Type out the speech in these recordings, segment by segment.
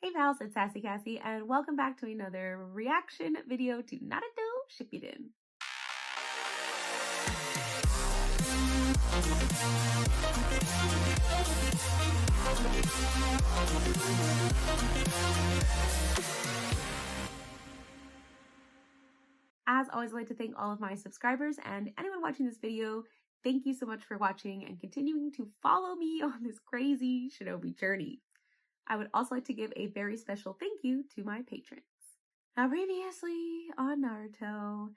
Hey pals, it's Sassy Cassie, and welcome back to another reaction video to Naruto Shippuden. As always, I'd like to thank all of my subscribers and anyone watching this video. Thank you so much for watching and continuing to follow me on this crazy shinobi journey. I would also like to give a very special thank you to my patrons. Now, previously on Naruto,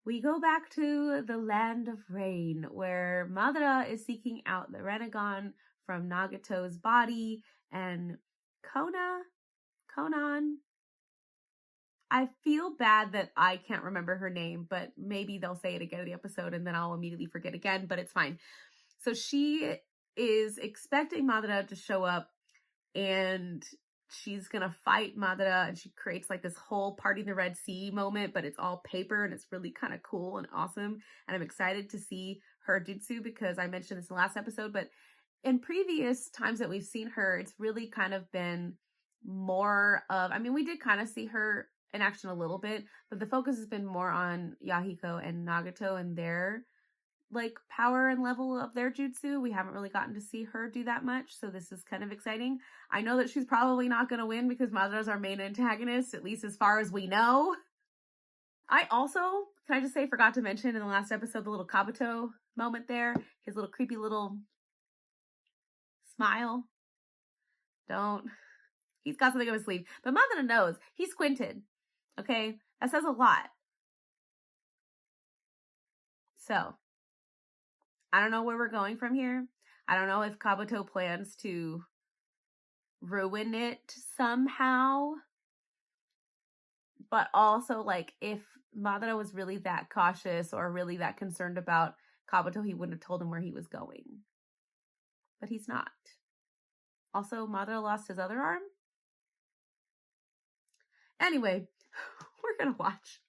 we go back to the Land of Rain, where Madara is seeking out the Rinnegan from Nagato's body, and Konan, I feel bad that I can't remember her name, but maybe they'll say it again in the episode and then I'll immediately forget again, but it's fine. So she is expecting Madara to show up and she's gonna fight Madara, and she creates like this whole Party in the Red Sea moment, but it's all paper and it's really kind of cool and awesome. And I'm excited to see her jutsu because I mentioned this in the last episode, but in previous times that we've seen her, it's really kind of been more of, I mean, we did kind of see her in action a little bit, but the focus has been more on Yahiko and Nagato and their like power and level of their jutsu. We haven't really gotten to see her do that much, so this is kind of exciting. I know that she's probably not going to win because Madara's our main antagonist, at least as far as we know. I also, can I just say, forgot to mention in the last episode the little Kabuto moment there, his little creepy little smile. He's got something up his sleeve, but Madara knows he's squinted. Okay, that says a lot. So I don't know where we're going from here. I don't know if Kabuto plans to ruin it somehow. But also, like, if Madara was really that cautious or really that concerned about Kabuto, he wouldn't have told him where he was going. But he's not. Also, Madara lost his other arm. Anyway, we're gonna watch.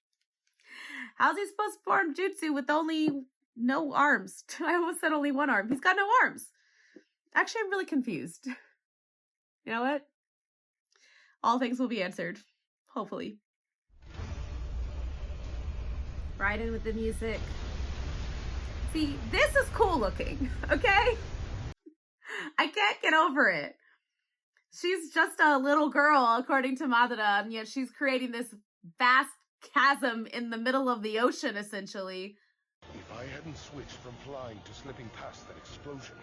How's he supposed to form jutsu with only no arms? I almost said only one arm. He's got no arms. Actually, I'm really confused. You know what? All things will be answered. Hopefully. Right in with the music. See, this is cool looking, okay? I can't get over it. She's just a little girl, according to Madara, and yet she's creating this vast chasm in the middle of the ocean, essentially. If I hadn't switched from flying to slipping past that explosion,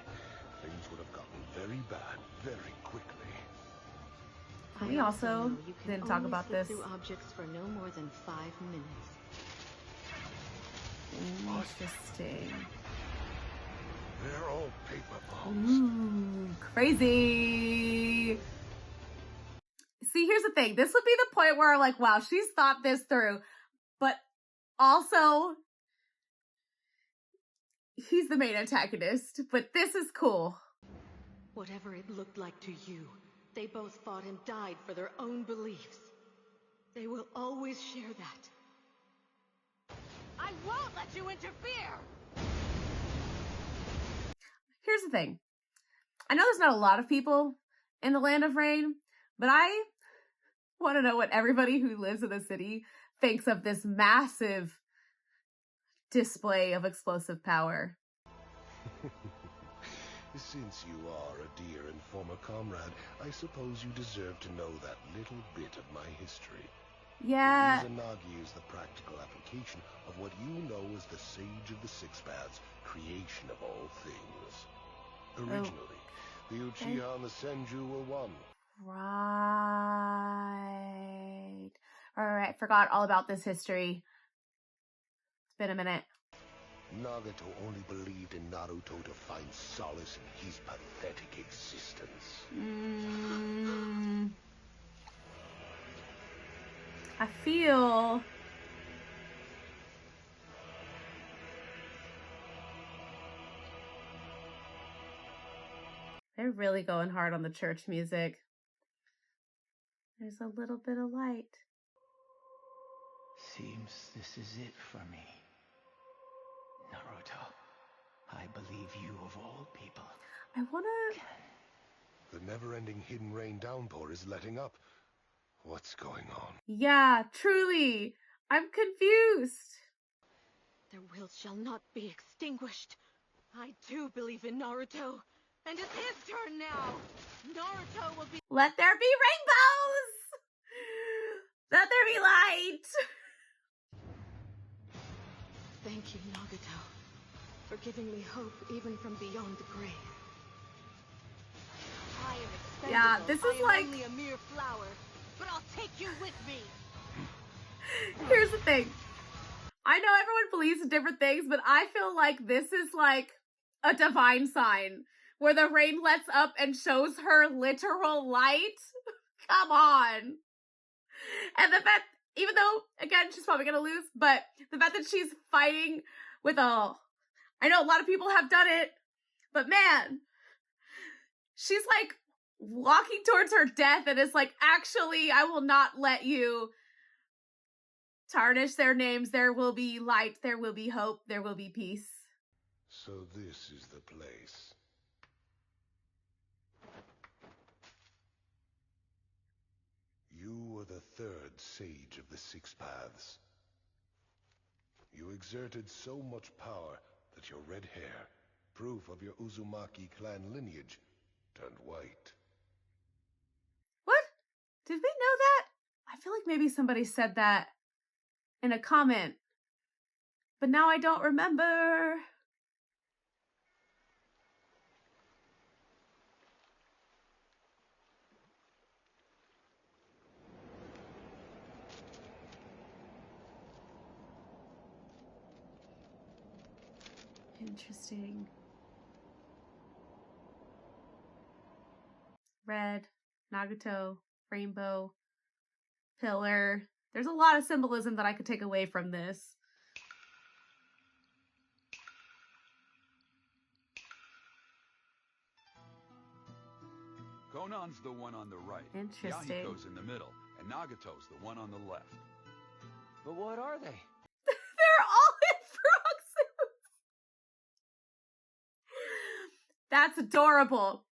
things would have gotten very bad very quickly. We also didn't talk about this. Through objects for no more than 5 minutes. Interesting. They're all paper bombs. Ooh, crazy. See, here's the thing. This would be the point where I'm like, wow, she's thought this through. But also, he's the main antagonist. But this is cool. Whatever it looked like to you, they both fought and died for their own beliefs. They will always share that. I won't let you interfere! Here's the thing. I know there's not a lot of people in the Land of Rain, but I want to know what everybody who lives in the city thinks of this massive display of explosive power. Since you are a dear and former comrade, I suppose you deserve to know that little bit of my history. Yeah. Izanagi is the practical application of what you know as the Sage of the Six Paths, creation of all things. Originally, the Uchiha and the Senju were one. Right. Alright, forgot all about this history. It's been a minute. Nagato only believed in Naruto to find solace in his pathetic existence. I feel... they're really going hard on the church music. There's a little bit of light. Seems this is it for me. Naruto, I believe you of all people I wanna... The never-ending hidden rain downpour is letting up. What's going on? Yeah, truly. I'm confused. Their will shall not be extinguished. I too believe in Naruto. And it's his turn now. Naruto will be... Let there be rainbows! Let there be light! Thank you, Nagato, for giving me hope even from beyond the grave. I am expendable. Yeah, this is I am like... only a mere flower, but I'll take you with me. Here's the thing. I know everyone believes in different things, but I feel like this is like a divine sign where the rain lets up and shows her literal light. Come on. And the fact, even though, again, she's probably gonna lose, but the fact that she's fighting with I know a lot of people have done it, but man, she's like walking towards her death and is like, actually, I will not let you tarnish their names. There will be light, there will be hope, there will be peace. So this is the place. You were the third sage of the Six Paths. You exerted so much power that your red hair, proof of your Uzumaki clan lineage, turned white. What? Did we know that? I feel like maybe somebody said that in a comment, but now I don't remember. Interesting. Red, Nagato, rainbow, pillar. There's a lot of symbolism that I could take away from this. Konan's the one on the right. Interesting. Yahiko's in the middle, and Nagato's the one on the left. But what are they? They're all in frog suits. That's adorable.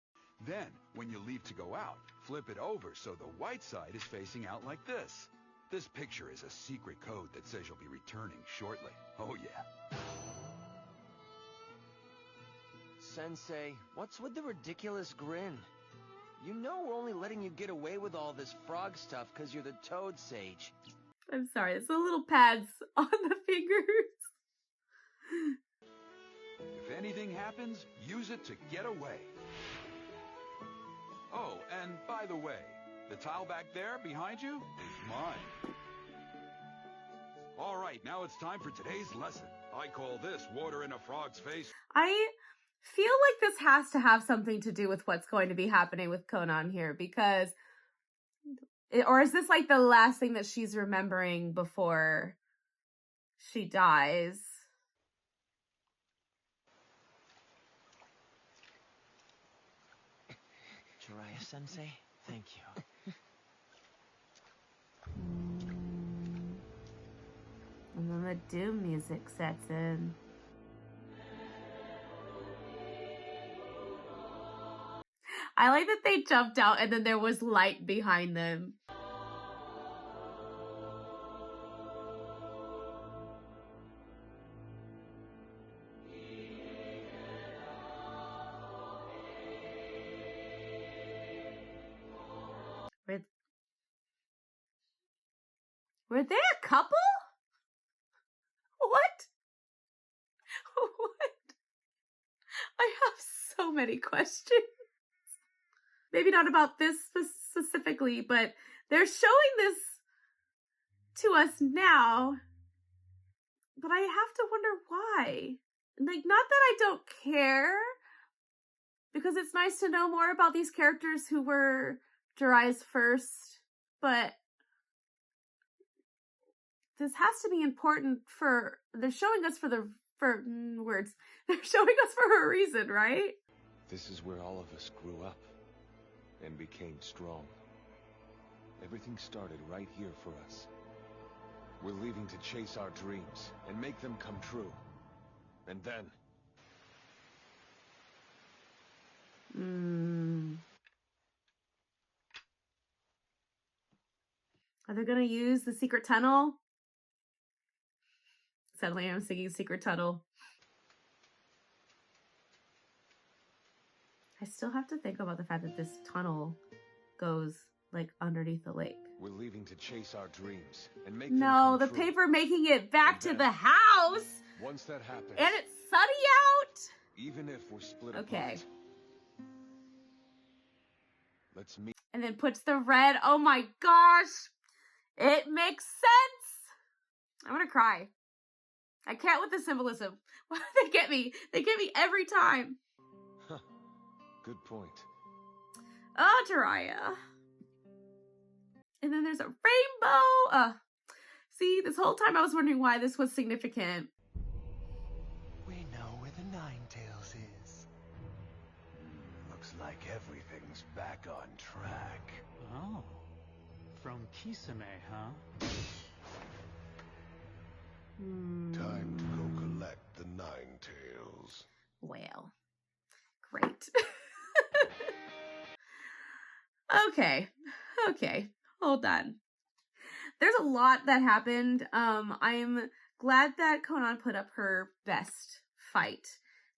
Then, when you leave to go out, flip it over so the white side is facing out like this. This picture is a secret code that says you'll be returning shortly. Oh yeah. Sensei, what's with the ridiculous grin? You know we're only letting you get away with all this frog stuff because you're the Toad Sage. I'm sorry, it's the little pads on the fingers. If anything happens, use it to get away. Oh, and by the way, the tile back there behind you is mine. All right, now it's time for today's lesson. I call this water in a frog's face. I feel like this has to have something to do with what's going to be happening with Konan here, because or is this like the last thing that she's remembering before she dies? Jiraiya-sensei, thank you. And then the doom music sets in. I like that they jumped out and then there was light behind them. Were they a couple? What? What? I have so many questions. Maybe not about this specifically, but they're showing this to us now. But I have to wonder why. Like, not that I don't care, because it's nice to know more about these characters who were Jiraiya's first, but this has to be important for, they're showing us They're showing us for a reason, right? This is where all of us grew up and became strong. Everything started right here for us. We're leaving to chase our dreams and make them come true. And then... Are they gonna use the secret tunnel? Suddenly I'm singing Secret Tunnel. I still have to think about the fact that this tunnel goes like underneath the lake. We're leaving to chase our dreams and make No, them come the true. paper making it back to And the then, house. once that happens, And it's sunny out. even if we're split Okay. apart, let's meet. And then puts the red. Oh my gosh. It makes sense. I'm gonna cry. I can't with the symbolism. Why do they get me? They get me every time. Good point. Oh, Jiraiya. And then there's a rainbow. See, this whole time I was wondering why this was significant. We know where the Ninetales is. Looks like everything's back on track. Oh. From Kisame, huh? Time to go collect the Ninetales. Well, great. Okay, hold on. There's a lot that happened. I'm glad that Conan put up her best fight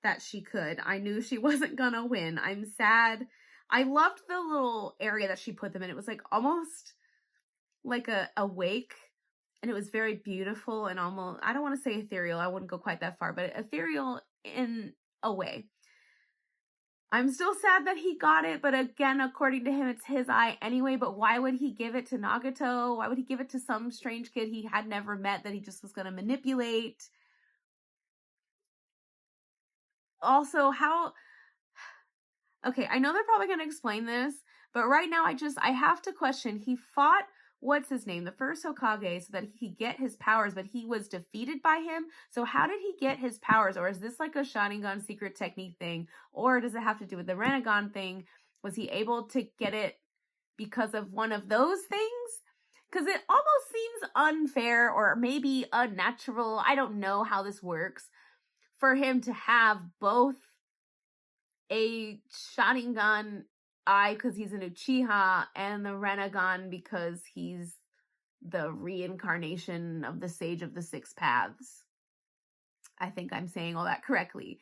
that she could. I knew she wasn't gonna win. I'm sad. I loved the little area that she put them in. It was like almost like a wake, and it was very beautiful and almost, I don't want to say ethereal. I wouldn't go quite that far, but ethereal in a way. I'm still sad that he got it, but again, according to him, it's his eye anyway. But why would he give it to Nagato? Why would he give it to some strange kid he had never met that he just was going to manipulate? Also, how... Okay, I know they're probably going to explain this, but right now I have to question. He fought, what's his name, the first Hokage, so that he could get his powers, but he was defeated by him. So how did he get his powers? Or is this like a Sharingan secret technique thing? Or does it have to do with the Rinnegan thing? Was he able to get it because of one of those things? Because it almost seems unfair or maybe unnatural. I don't know how this works. For him to have both a Sharingan eye because he's an Uchiha and the Rinnegan because he's the reincarnation of the Sage of the Six Paths. I think I'm saying all that correctly.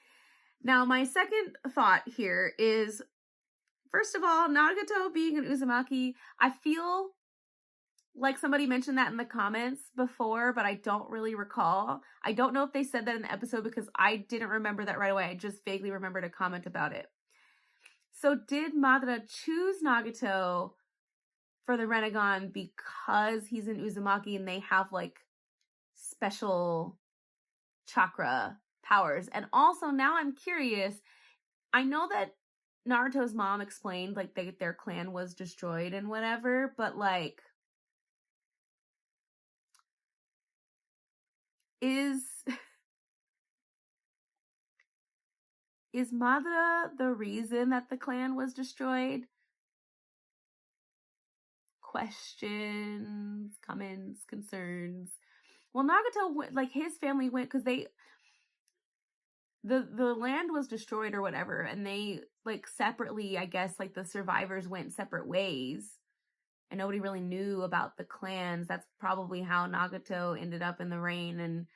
Now, my second thought here is, first of all, Nagato being an Uzumaki, I feel like somebody mentioned that in the comments before, but I don't really recall. I don't know if they said that in the episode because I didn't remember that right away. I just vaguely remembered a comment about it. So did Madara choose Nagato for the Rinnegan because he's an Uzumaki and they have like special chakra powers? And also now I'm curious, I know that Naruto's mom explained like their clan was destroyed and whatever, but like, Is Madara the reason that the clan was destroyed? Questions, comments, concerns. Well, Nagato went, like his family went because the land was destroyed or whatever, and they like separately, I guess, like the survivors went separate ways, and nobody really knew about the clans. That's probably how Nagato ended up in the rain and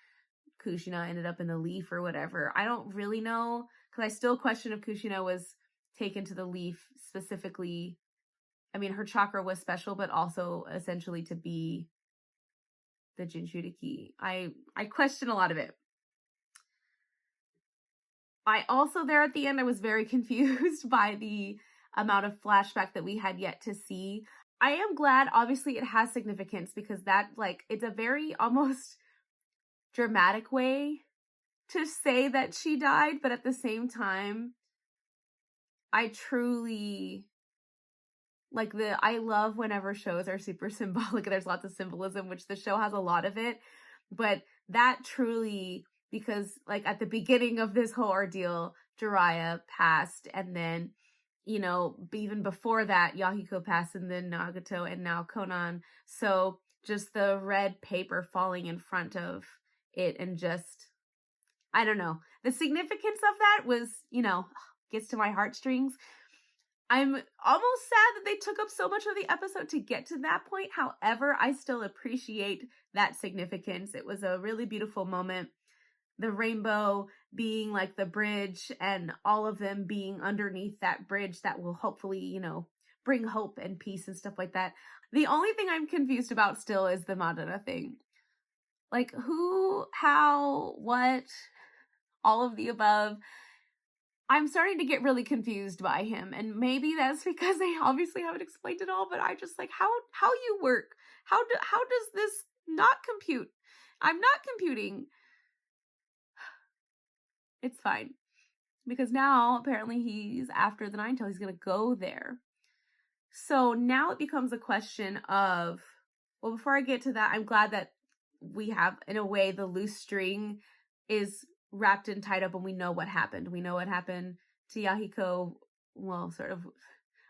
Kushina ended up in the leaf or whatever. I don't really know, because I still question if Kushina was taken to the leaf specifically. I mean, her chakra was special, but also essentially to be the Jinchuriki. I question a lot of it. I also, there at the end, I was very confused by the amount of flashback that we had yet to see. I am glad, obviously, it has significance because that, like, it's a very almost dramatic way to say that she died, but at the same time, I truly like I love whenever shows are super symbolic. There's lots of symbolism, which the show has a lot of it, but that truly, because like at the beginning of this whole ordeal, Jiraiya passed, and then, you know, even before that, Yahiko passed, and then Nagato, and now Conan. So just the red paper falling in front of it, and just, I don't know. The significance of that was, you know, gets to my heartstrings. I'm almost sad that they took up so much of the episode to get to that point. However, I still appreciate that significance. It was a really beautiful moment. The rainbow being like the bridge and all of them being underneath that bridge that will hopefully, you know, bring hope and peace and stuff like that. The only thing I'm confused about still is the Madara thing. Like who, how, what, all of the above. I'm starting to get really confused by him, and maybe that's because they obviously haven't explained it all, but I just like how you work. How does this not compute? I'm not computing. It's fine. Because now apparently he's after the Nine Tail, he's going to go there. So now it becomes a question of, well, before I get to that, I'm glad that we have, in a way, the loose string is wrapped and tied up and we know what happened. We know what happened to Yahiko. Well, sort of,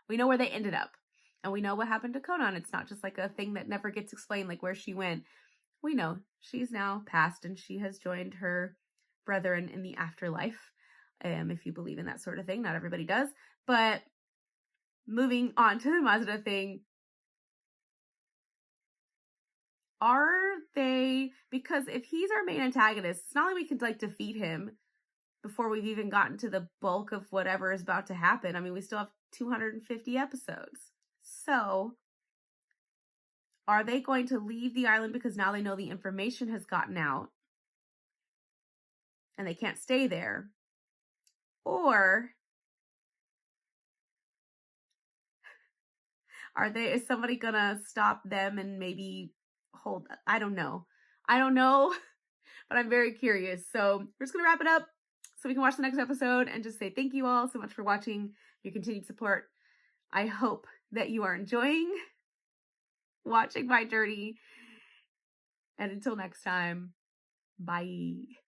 we know where they ended up. And we know what happened to Conan. It's not just like a thing that never gets explained, like where she went. We know she's now passed and she has joined her brethren in the afterlife. If you believe in that sort of thing. Not everybody does. But moving on to the Mazda thing, are they, because if he's our main antagonist, it's not like we could like defeat him before we've even gotten to the bulk of whatever is about to happen. I mean, we still have 250 episodes. So are they going to leave the island because now they know the information has gotten out and they can't stay there? Or is somebody gonna stop them and maybe hold, I don't know, but I'm very curious. So we're just gonna wrap it up so we can watch the next episode and just say thank you all so much for watching, your continued support. I hope that you are enjoying watching my journey. And until next time, bye.